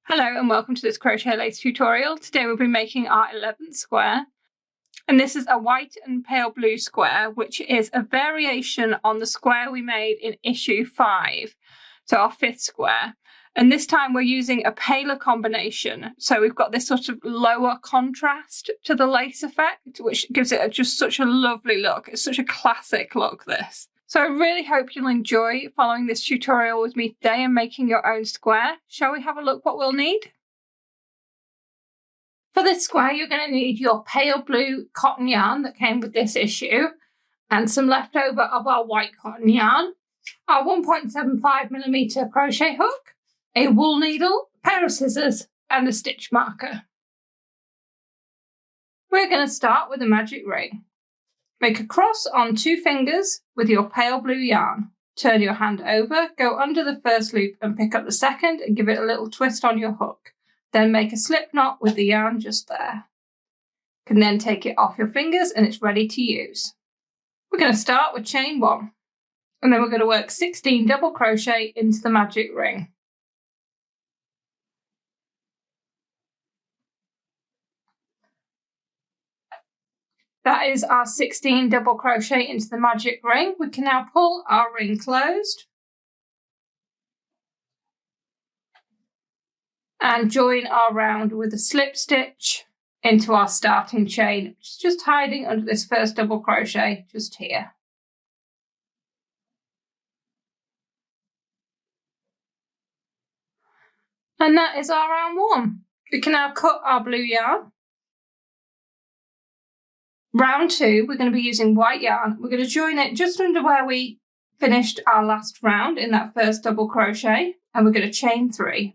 Hello and welcome to this crochet lace tutorial. Today we'll be making our 11th square, and this is a white and pale blue square, which is a variation on the square we made in issue 5, so our 5th square. And this time we're using a paler combination, so we've got this sort of lower contrast to the lace effect, which gives it just such a lovely look. It's such a classic look, this. So I really hope you'll enjoy following this tutorial with me today and making your own square. Shall we have a look what we'll need? For this square, you're going to need your pale blue cotton yarn that came with this issue and some leftover of our white cotton yarn, our 1.75mm crochet hook, a wool needle, a pair of scissors and a stitch marker. We're going to start with a magic ring. Make a cross on 2 fingers with your pale blue yarn. Turn your hand over, go under the first loop and pick up the second and give it a little twist on your hook. Then make a slip knot with the yarn just there. You can then take it off your fingers and it's ready to use. We're going to start with chain 1 and then we're going to work 16 double crochet into the magic ring. That is our 16 double crochet into the magic ring. We can now pull our ring closed and join our round with a slip stitch into our starting chain, which is just hiding under this first double crochet just here. And that is our round 1. We can now cut our blue yarn. Round 2, we're going to be using white yarn. We're going to join it just under where we finished our last round in that first double crochet, and we're going to chain 3.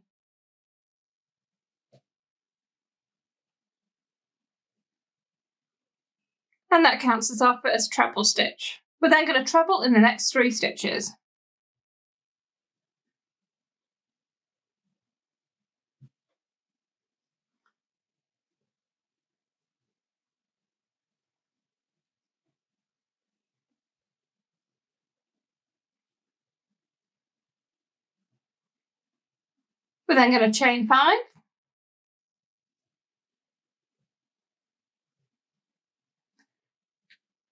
And that counts as our first treble stitch. We're then going to treble in the next 3 stitches. We're then going to chain 5.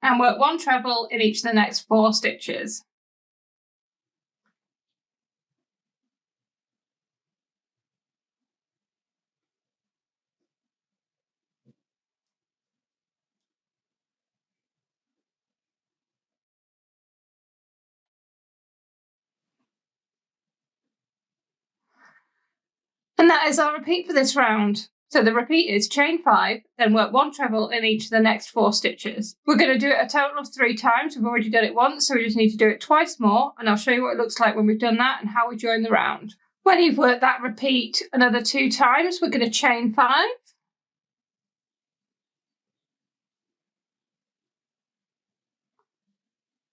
And work 1 treble in each of the next 4 stitches. And that is our repeat for this round. So the repeat is chain 5, then work 1 treble in each of the next 4 stitches. We're going to do it a total of 3 times. We've already done it once, so we just need to do it twice more, and I'll show you what it looks like when we've done that and how we join the round. When you've worked that repeat another 2 times, we're going to chain 5.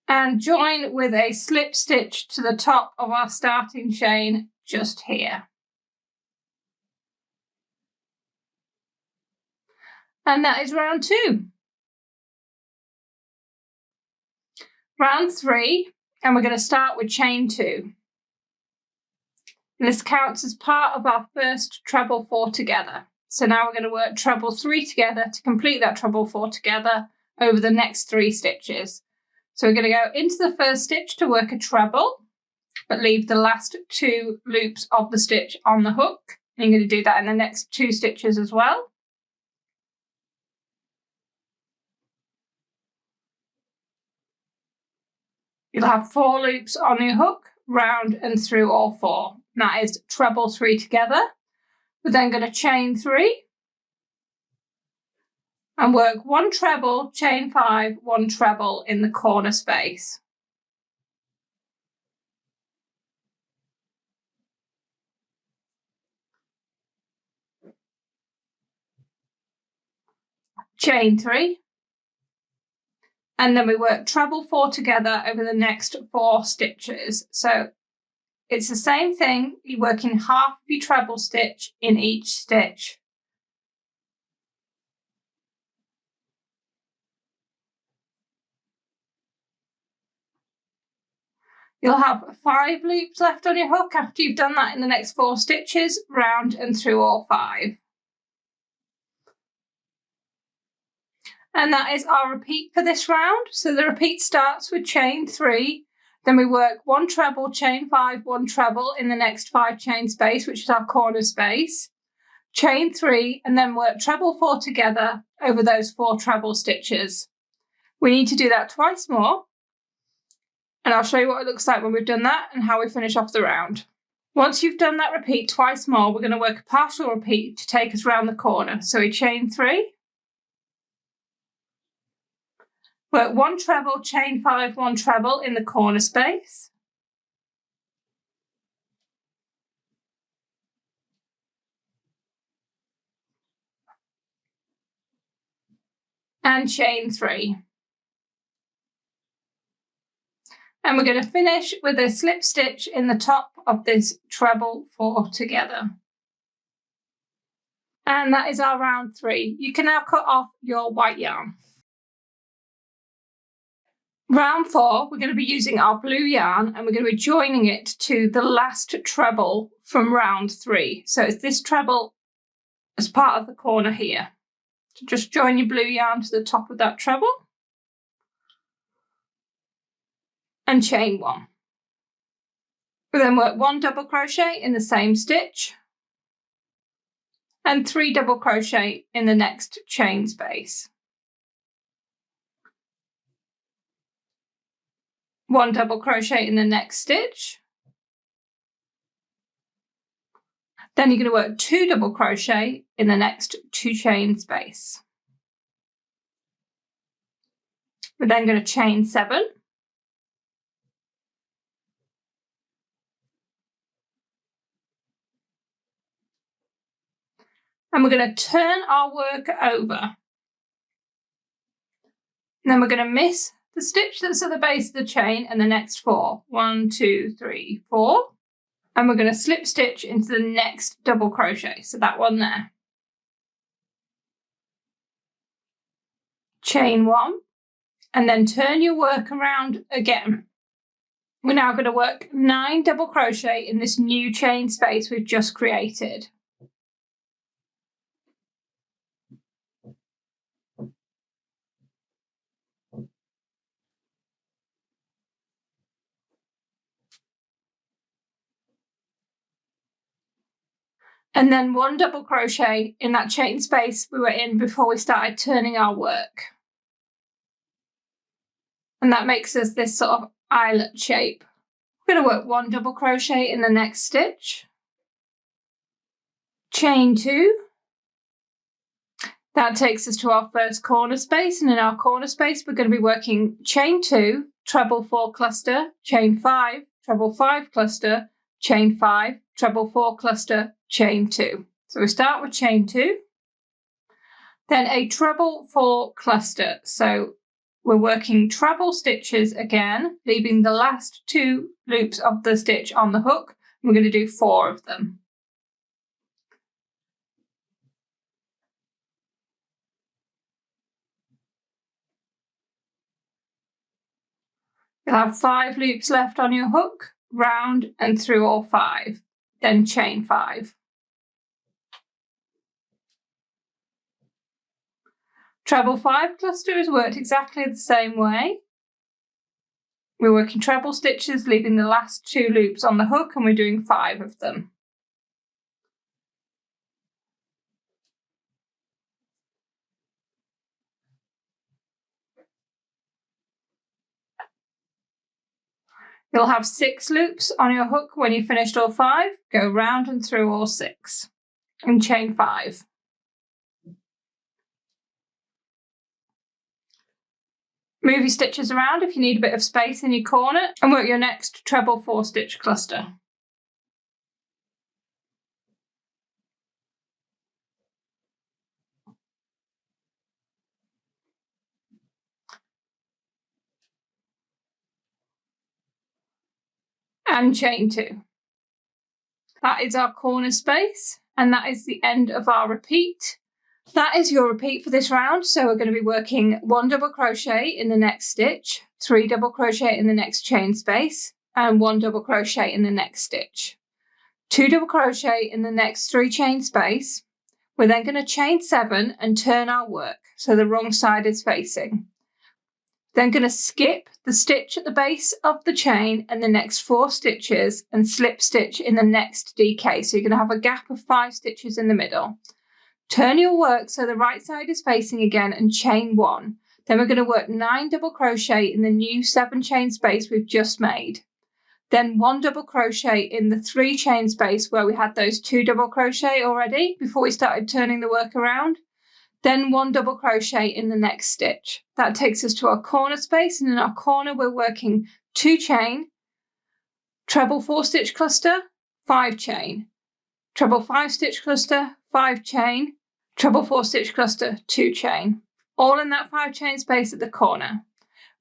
And join with a slip stitch to the top of our starting chain just here. And that is round 2. Round 3, and we're going to start with chain 2. And this counts as part of our first treble 4 together. So now we're going to work treble 3 together to complete that treble 4 together over the next 3 stitches. So we're going to go into the first stitch to work a treble, but leave the last 2 loops of the stitch on the hook. And you're going to do that in the next 2 stitches as well. You'll have 4 loops on your hook, round and through all 4. That is treble 3 together. We're then going to chain 3 and work 1 treble, chain 5, 1 treble in the corner space. Chain 3. And then we work treble 4 together over the next 4 stitches. So it's the same thing. You're working half of your treble stitch in each stitch. You'll have 5 loops left on your hook after you've done that in the next 4 stitches, round and through all 5. And that is our repeat for this round. So the repeat starts with chain 3, then we work 1 treble, chain 5, 1 treble in the next 5 chain space, which is our corner space, chain 3, and then work treble 4 together over those 4 treble stitches. We need to do that twice more, and I'll show you what it looks like when we've done that and how we finish off the round. Once you've done that repeat twice more, we're going to work a partial repeat to take us round the corner. So we chain 3, work 1 treble, chain 5, 1 treble in the corner space, and chain 3. And we're going to finish with a slip stitch in the top of this treble 4 together. And that is our round 3. You can now cut off your white yarn. Round 4, we're going to be using our blue yarn and we're going to be joining it to the last treble from round 3. So it's this treble as part of the corner here. So just join your blue yarn to the top of that treble and chain 1. We then work 1 double crochet in the same stitch and 3 double crochet in the next chain space. 1 double crochet in the next stitch. Then you're going to work 2 double crochet in the next 2 chain space. We're then going to chain 7. And we're going to turn our work over. And then we're going to miss the stitch that's at the base of the chain and the next 4. 1, 2, 3, 4. And we're going to slip stitch into the next double crochet. So that one there. Chain 1. And then turn your work around again. We're now going to work 9 double crochet in this new chain space we've just created. And then 1 double crochet in that chain space we were in before we started turning our work. And that makes us this sort of eyelet shape. We're going to work 1 double crochet in the next stitch, chain 2. That takes us to our first corner space, and in our corner space we're going to be working chain 2, treble 4 cluster, chain 5, treble 5 cluster, chain 5, treble 4 cluster, chain 2. So we start with chain 2, then a treble 4 cluster. So we're working treble stitches again, leaving the last 2 loops of the stitch on the hook. We're going to do 4 of them. You'll have 5 loops left on your hook, round and through all 5, then chain 5. Treble 5 cluster is worked exactly the same way. We're working treble stitches, leaving the last 2 loops on the hook, and we're doing 5 of them. You'll have 6 loops on your hook when you've finished all 5. Go round and through all 6 and chain 5. Move your stitches around if you need a bit of space in your corner and work your next treble 4 stitch cluster. And chain 2. That is our corner space, and that is the end of our repeat. That is your repeat for this round. So we're going to be working 1 double crochet in the next stitch, 3 double crochet in the next chain space, and 1 double crochet in the next stitch. 2 double crochet in the next 3 chain space. We're then going to chain 7 and turn our work so the wrong side is facing. Then going to skip the stitch at the base of the chain and the next 4 stitches and slip stitch in the next DK. So you're going to have a gap of 5 stitches in the middle. Turn your work so the right side is facing again and chain 1. Then we're going to work 9 double crochet in the new 7 chain space we've just made. Then 1 double crochet in the 3 chain space where we had those 2 double crochet already before we started turning the work around. Then 1 double crochet in the next stitch. That takes us to our corner space, and in our corner we're working 2 chain, treble 4 stitch cluster, 5 chain, treble 5 stitch cluster, 5 chain, treble 4 stitch cluster, 2 chain, all in that 5 chain space at the corner.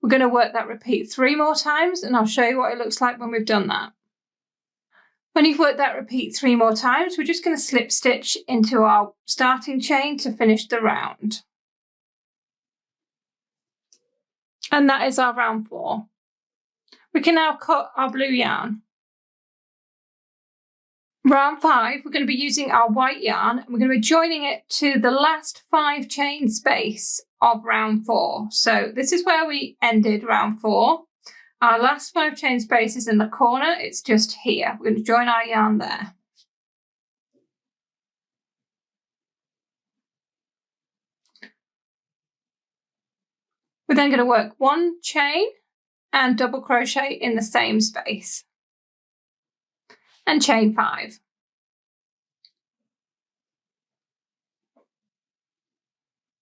We're going to work that repeat 3 more times, and I'll show you what it looks like when we've done that. When you've worked that repeat 3 more times, we're just going to slip stitch into our starting chain to finish the round. And that is our round 4. We can now cut our blue yarn. Round 5, we're going to be using our white yarn, and we're going to be joining it to the last 5 chain space of round 4. So this is where we ended round 4. Our last 5 chain spaces in the corner, it's just here. We're going to join our yarn there. We're then going to work 1 chain and double crochet in the same space and chain 5.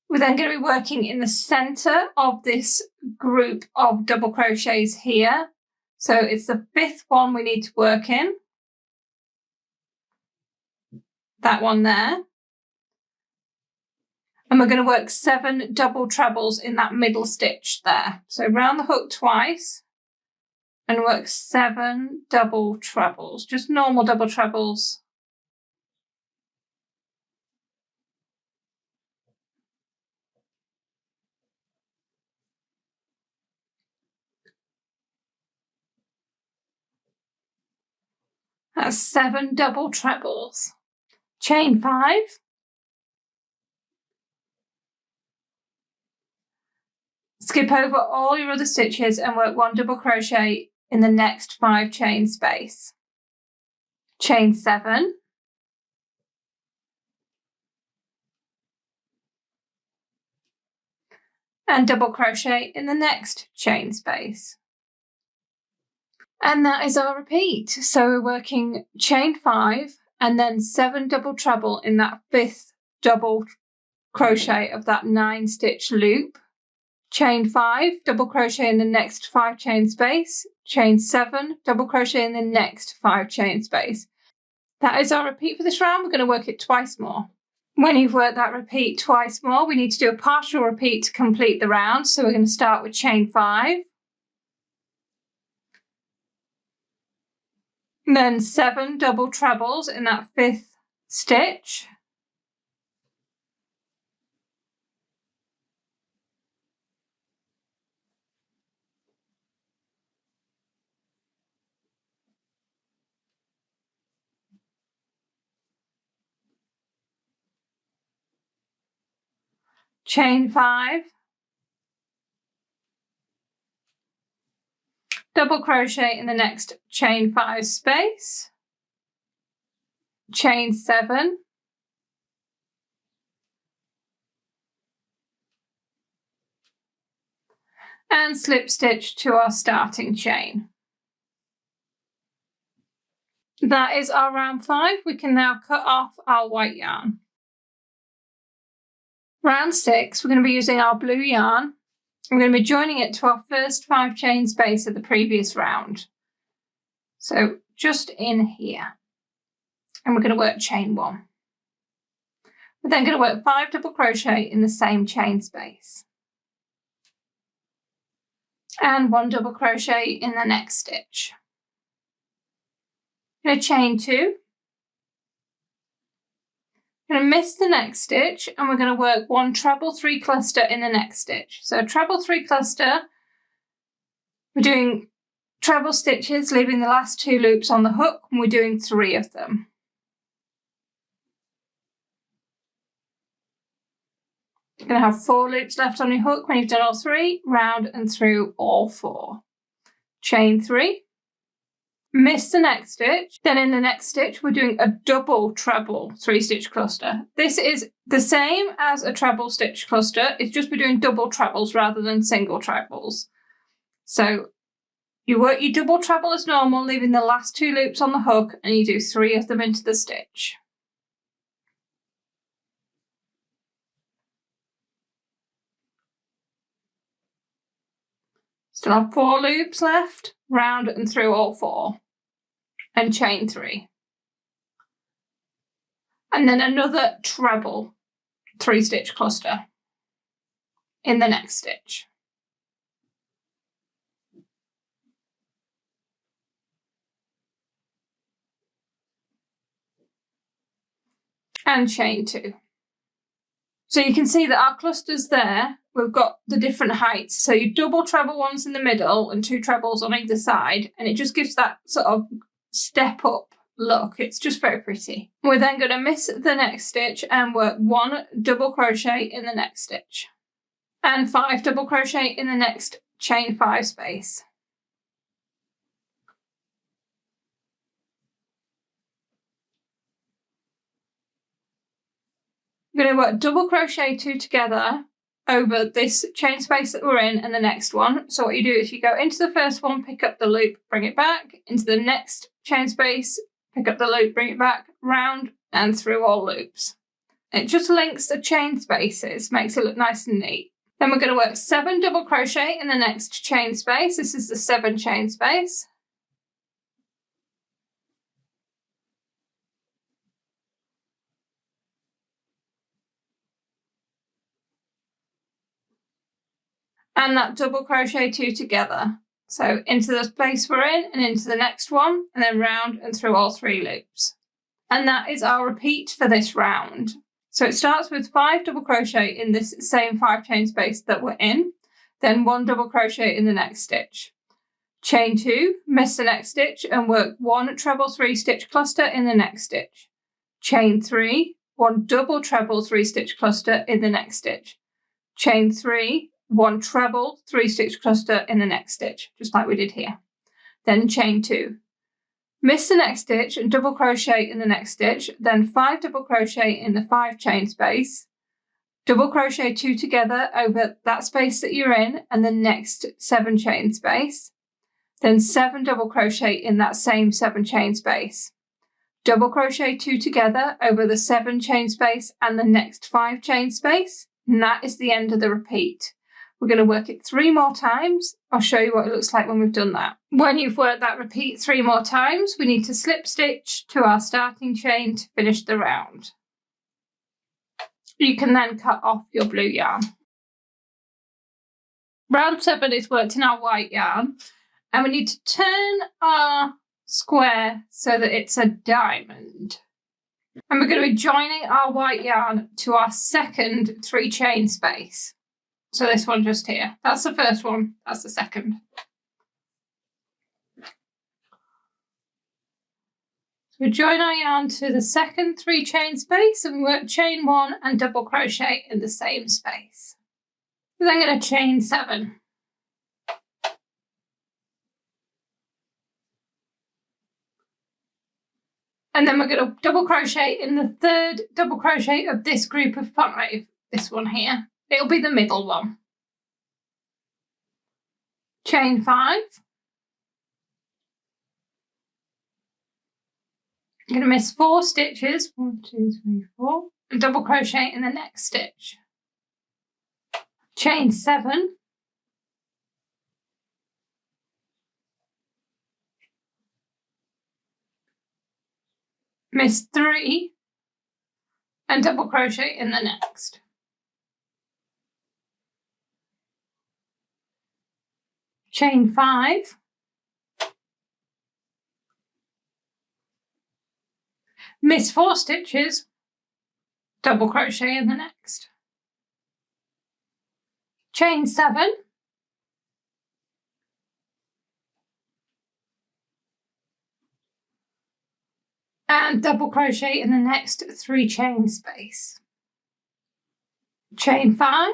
We're then going to be working in the center of this group of double crochets here. So it's the 5th one we need to work in. That one there. And we're going to work 7 double trebles in that middle stitch there. So round the hook twice and work 7 double trebles, just normal double trebles. That's 7 double trebles. Chain 5. Skip over all your other stitches and work 1 double crochet in the next 5 chain space. Chain 7. And double crochet in the next chain space. And that is our repeat. So we're working chain 5 and then 7 double treble in that 5th double crochet of that 9 stitch loop. Chain 5, double crochet in the next 5 chain space. Chain 7, double crochet in the next 5 chain space. That is our repeat for this round. We're going to work it twice more. When you've worked that repeat twice more, we need to do a partial repeat to complete the round. So we're going to start with chain 5. And then 7 double trebles in that 5th stitch. Chain 5. Double crochet in the next chain 5 space, chain 7, and slip stitch to our starting chain. That is our round 5. We can now cut off our white yarn. Round 6, we're going to be using our blue yarn. We're going to be joining it to our first 5 chain space of the previous round. So just in here. And we're going to work chain 1. We're then going to work 5 double crochet in the same chain space. And 1 double crochet in the next stitch. I'm going to chain 2. We're going to miss the next stitch and we're going to work 1 treble 3 cluster in the next stitch. So treble 3 cluster, we're doing treble stitches, leaving the last 2 loops on the hook, and we're doing 3 of them. You're going to have 4 loops left on your hook when you've done all 3, round and through all 4. Chain 3, miss the next stitch, then in the next stitch we're doing a double treble 3-stitch cluster. This is the same as a treble stitch cluster, it's just we're doing double trebles rather than single trebles. So you work your double treble as normal, leaving the last 2 loops on the hook, and you do 3 of them into the stitch. Still have 4 loops left, round and through all 4, and chain 3. And then another treble 3-stitch cluster in the next stitch. And chain 2. So you can see that our clusters there, we've got the different heights. So you double treble ones in the middle and 2 trebles on either side, and it just gives that sort of step up look. It's just very pretty. We're then going to miss the next stitch and work 1 double crochet in the next stitch and 5 double crochet in the next chain 5 space. I'm going to work double crochet 2 together over this chain space that we're in and the next one. So what you do is you go into the first one, pick up the loop, bring it back, into the next chain space, pick up the loop, bring it back, round and through all loops. It just links the chain spaces, makes it look nice and neat. Then we're going to work 7 double crochet in the next chain space. This is the 7 chain space. And that double crochet 2 together. So into the space we're in and into the next one, and then round and through all 3 loops. And that is our repeat for this round. So it starts with 5 double crochet in this same 5 chain space that we're in, then 1 double crochet in the next stitch. Chain 2, miss the next stitch and work 1 treble 3-stitch cluster in the next stitch. Chain 3, 1 double treble 3-stitch cluster in the next stitch. Chain 3, 1 treble 3-stitch cluster in the next stitch, just like we did here. Then chain 2. Miss the next stitch and double crochet in the next stitch, then 5 double crochet in the 5 chain space, double crochet 2 together over that space that you're in and the next 7 chain space, then 7 double crochet in that same 7 chain space, double crochet 2 together over the 7 chain space and the next 5 chain space, and that is the end of the repeat. We're going to work it 3 more times. I'll show you what it looks like when we've done that. When you've worked that repeat 3 more times, we need to slip stitch to our starting chain to finish the round. You can then cut off your blue yarn. Round 7 is worked in our white yarn, and we need to turn our square so that it's a diamond. And we're going to be joining our white yarn to our second 3 chain space. So this one just here. That's the first one, that's the second. So we join our yarn to the second 3 chain space and we work chain 1 and double crochet in the same space. We're then going to chain 7. And then we're going to double crochet in the 3rd double crochet of this group of 5, this one here. It'll be the middle one. Chain 5. I'm going to miss 4 stitches, 1, 2, 3, 4, and double crochet in the next stitch. Chain 7. Miss 3, and double crochet in the next. Chain 5, miss 4 stitches, double crochet in the next. Chain 7, and double crochet in the next 3 chain space. Chain 5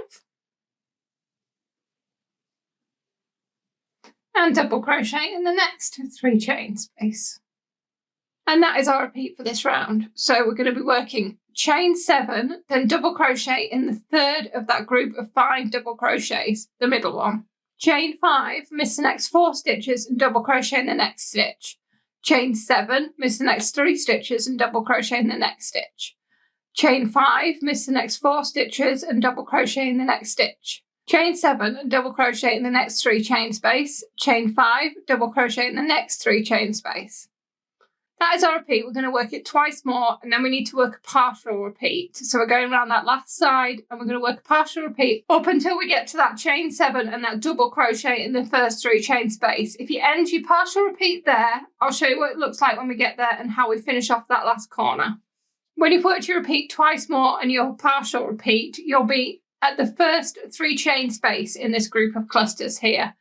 and double crochet in the next 3 chain space. And that is our repeat for this round. So we're going to be working chain 7, then double crochet in the third of that group of 5 double crochets, the middle one. Chain 5, miss the next 4 stitches and double crochet in the next stitch. Chain 7, miss the next 3 stitches and double crochet in the next stitch. Chain 5, miss the next 4 stitches and double crochet in the next stitch. Chain 7 and double crochet in the next 3 chain space. Chain 5, double crochet in the next 3 chain space. That is our repeat. We're going to work it twice more, and then we need to work a partial repeat. So we're going around that last side, and we're going to work a partial repeat up until we get to that chain 7 and that double crochet in the first 3 chain space. If you end your partial repeat there, I'll show you what it looks like when we get there and how we finish off that last corner. When you've worked your repeat twice more and your partial repeat, you'll be at the first 3 chain space in this group of clusters here.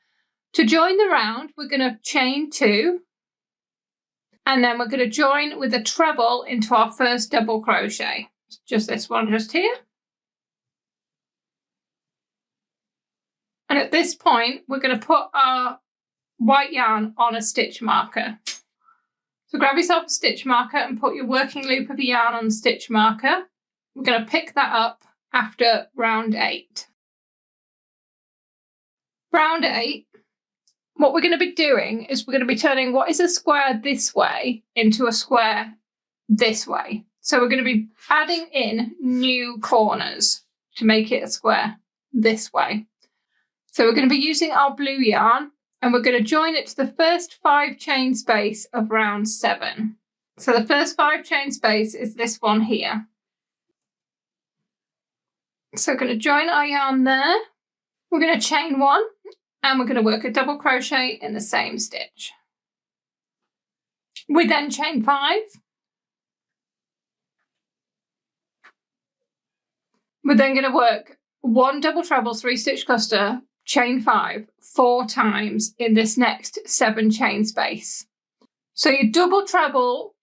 To join the round, we're going to chain 2. And then we're going to join with a treble into our first double crochet. Just this one just here. And at this point, we're going to put our white yarn on a stitch marker. So grab yourself a stitch marker and put your working loop of yarn on the stitch marker. We're going to pick that up after round 8. Round 8. What we're going to be doing is we're going to be turning what is a square this way into a square this way. So we're going to be adding in new corners to make it a square this way. So we're going to be using our blue yarn and we're going to join it to the first 5 chain space of round 7. So the first 5 chain space is this one here. So we're going to join our yarn there. We're going to chain 1. And we're going to work a double crochet in the same stitch. We then chain 5. We're then going to work 1 double treble 3 stitch cluster, chain 5 4 times in this next 7 chain space. So your double treble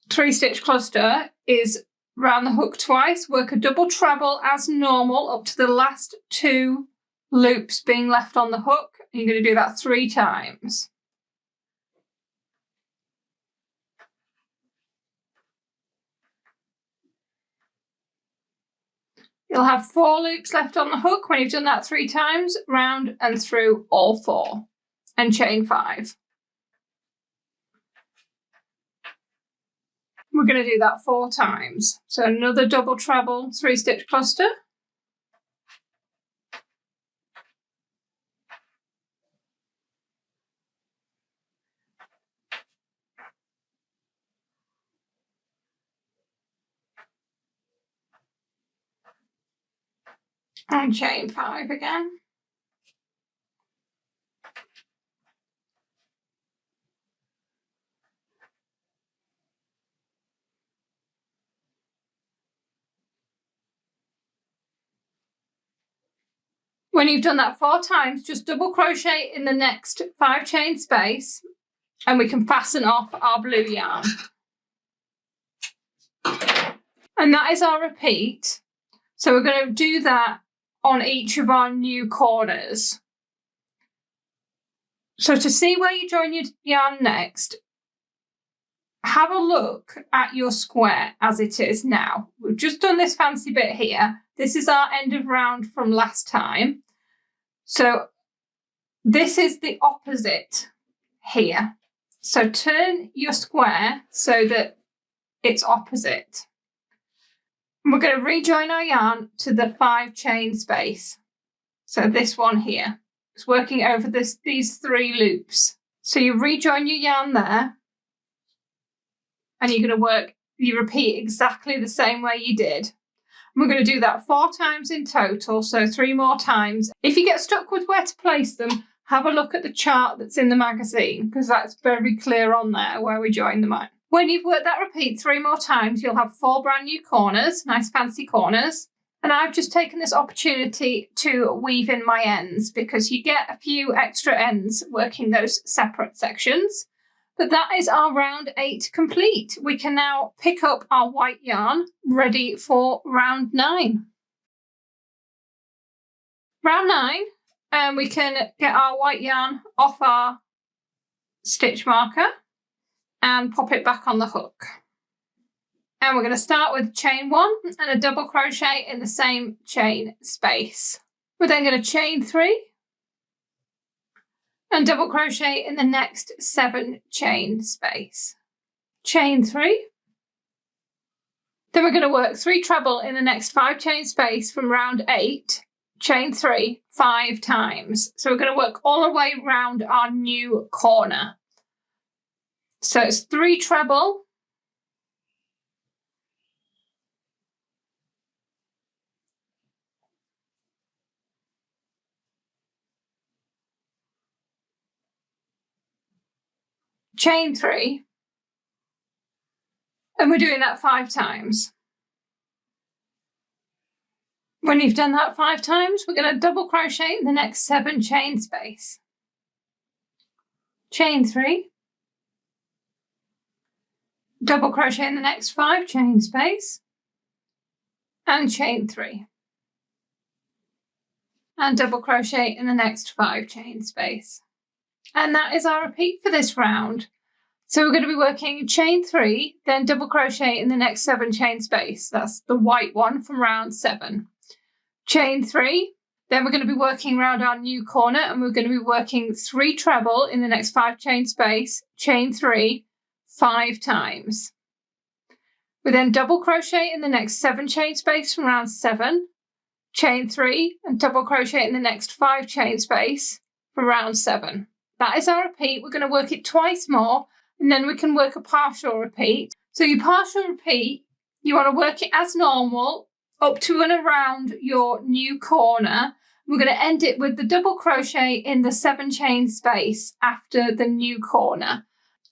3 stitch cluster is round the hook twice, work a double treble as normal up to the last 2 loops being left on the hook. You're going to do that 3 times. You'll have 4 loops left on the hook when you've done that 3 times, round and through all 4, and chain 5. We're going to do that 4 times. So another double treble 3 stitch cluster. And chain 5 again. When you've done that 4 times, just double crochet in the next 5 chain space and we can fasten off our blue yarn. And that is our repeat. So we're going to do that on each of our new corners. So to see where you join your yarn next, have a look at your square as it is now. We've just done this fancy bit here. This is our end of round from last time. So this is the opposite here. So turn your square so that it's opposite. We're going to rejoin our yarn to the 5 chain space. So this one here. It's working over these 3 loops. So you rejoin your yarn there. And you're going to you repeat exactly the same way you did. And we're going to do that 4 times in total, so 3 more times. If you get stuck with where to place them, have a look at the chart that's in the magazine, because that's very clear on there where we join them on. When you've worked that repeat 3 more times, you'll have 4 brand new corners, nice fancy corners. And I've just taken this opportunity to weave in my ends because you get a few extra ends working those separate sections. But that is our round 8 complete. We can now pick up our white yarn ready for round 9. Round 9, and we can get our white yarn off our stitch marker and pop it back on the hook. And we're going to start with chain 1 and a double crochet in the same chain space. We're then going to chain 3 and double crochet in the next 7 chain space. Chain 3. Then we're going to work 3 treble in the next 5 chain space from round 8, chain 3, 5 times. So we're going to work all the way round our new corner. So it's 3 treble, chain 3, and we're doing that 5 times. When you've done that 5 times, we're going to double crochet in the next 7 chain space. Chain 3, double crochet in the next 5 chain space, and chain 3, and double crochet in the next 5 chain space. And that is our repeat for this round. So we're going to be working chain 3, then double crochet in the next 7 chain space. That's the white one from round 7. Chain 3, then we're going to be working around our new corner, and we're going to be working 3 treble in the next 5 chain space, chain 3, 5 times. We then double crochet in the next 7 chain space from round 7, chain 3, and double crochet in the next 5 chain space from round 7. That is our repeat. We're going to work it twice more, and then we can work a partial repeat. So your partial repeat, you want to work it as normal up to and around your new corner. We're going to end it with the double crochet in the 7 chain space after the new corner.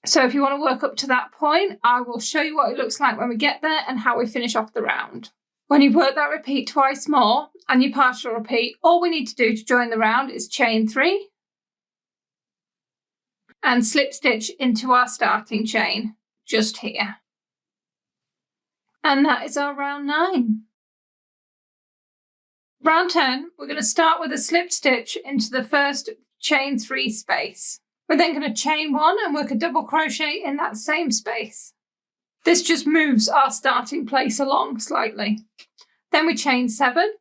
So if you want to work up to that point, I will show you what it looks like when we get there and how we finish off the round. When you've worked that repeat twice more and your partial repeat, all we need to do to join the round is chain 3 and slip stitch into our starting chain just here. And that is our round 9. Round 10, we're going to start with a slip stitch into the first chain 3 space. We're then going to chain 1 and work a double crochet in that same space. This just moves our starting place along slightly. Then we chain 7.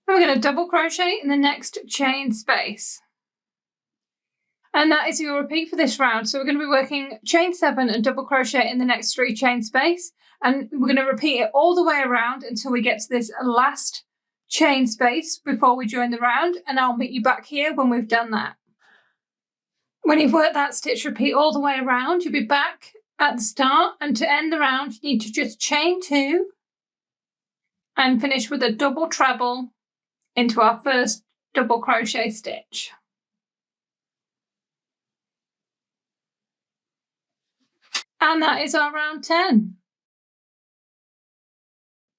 And we're going to double crochet in the next chain space. And that is your repeat for this round. So we're going to be working chain 7 and double crochet in the next 3 chain space. And we're going to repeat it all the way around until we get to this last chain space before we join the round. And I'll meet you back here when we've done that. When you've worked that stitch repeat all the way around, you'll be back at the start. And to end the round, you need to just chain 2 and finish with a double treble into our first double crochet stitch. And that is our round 10.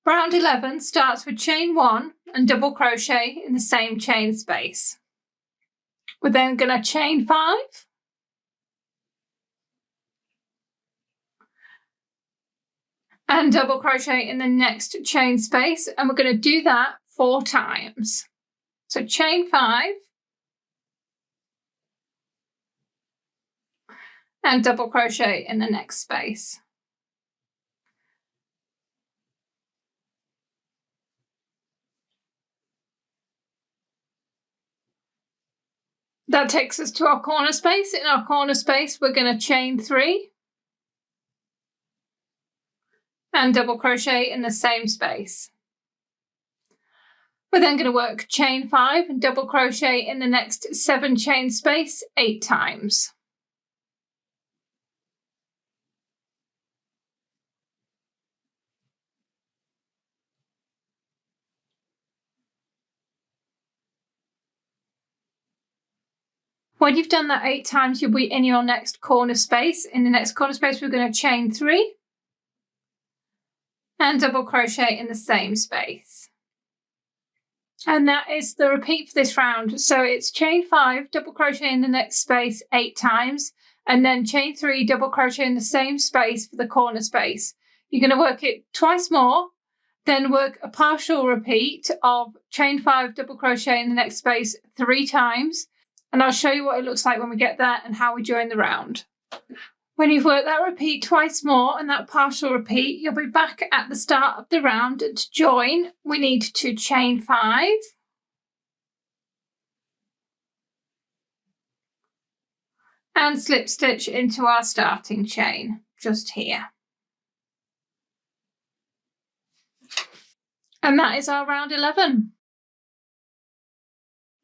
Round 11 starts with chain 1 and double crochet in the same chain space. We're then going to chain 5 and double crochet in the next chain space, and we're going to do that 4 times. So chain 5 and double crochet in the next space. That takes us to our corner space. In our corner space, we're going to chain 3 and double crochet in the same space. We're then going to work chain 5 and double crochet in the next 7 chain space 8 times. When you've done that 8 times, you'll be in your next corner space. In the next corner space, we're going to chain 3 and double crochet in the same space. And that is the repeat for this round. So it's chain 5, double crochet in the next space 8 times, and then chain 3, double crochet in the same space for the corner space. You're going to work it twice more, then work a partial repeat of chain 5, double crochet in the next space 3 times, and I'll show you what it looks like when we get there and how we join the round. When you've worked that repeat twice more and that partial repeat, you'll be back at the start of the round. And to join, we need to chain 5, and slip stitch into our starting chain just here. And that is our round 11.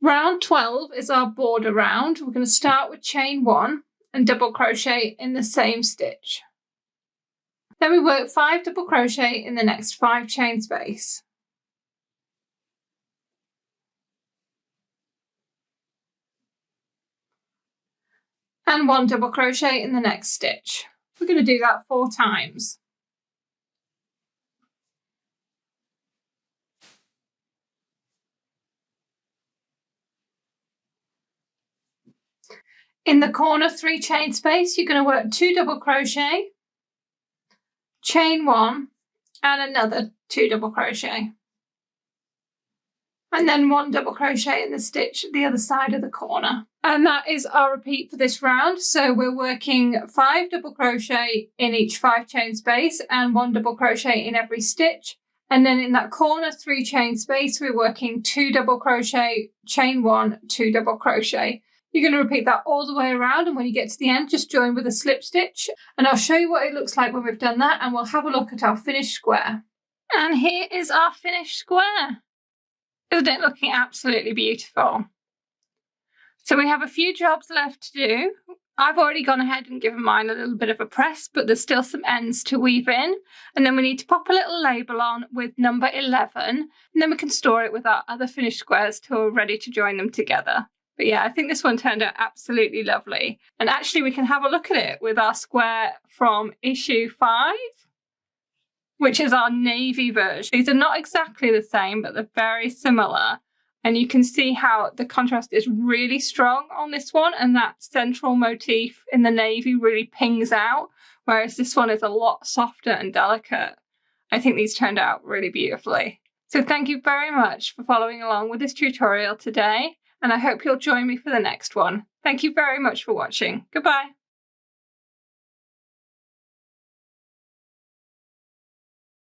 Round 12 is our border round. We're going to start with chain 1 and double crochet in the same stitch. Then we work 5 double crochet in the next 5 chain space. And 1 double crochet in the next stitch. We're going to do that 4 times. In the corner 3 chain space, you're going to work 2 double crochet, chain 1, and another 2 double crochet. And then 1 double crochet in the stitch at the other side of the corner. And that is our repeat for this round. So we're working 5 double crochet in each 5 chain space and 1 double crochet in every stitch. And then in that corner 3 chain space, we're working 2 double crochet, chain 1, 2 double crochet. You're going to repeat that all the way around, and when you get to the end, just join with a slip stitch. And I'll show you what it looks like when we've done that, and we'll have a look at our finished square. And here is our finished square. Isn't it looking absolutely beautiful? So we have a few jobs left to do. I've already gone ahead and given mine a little bit of a press, but there's still some ends to weave in. And then we need to pop a little label on with number 11, and then we can store it with our other finished squares till we're ready to join them together. But yeah, I think this one turned out absolutely lovely. And actually we can have a look at it with our square from issue 5, which is our navy version. These are not exactly the same, but they're very similar. And you can see how the contrast is really strong on this one, and that central motif in the navy really pings out, whereas this one is a lot softer and delicate. I think these turned out really beautifully. So thank you very much for following along with this tutorial today, and I hope you'll join me for the next one. Thank you very much for watching. Goodbye.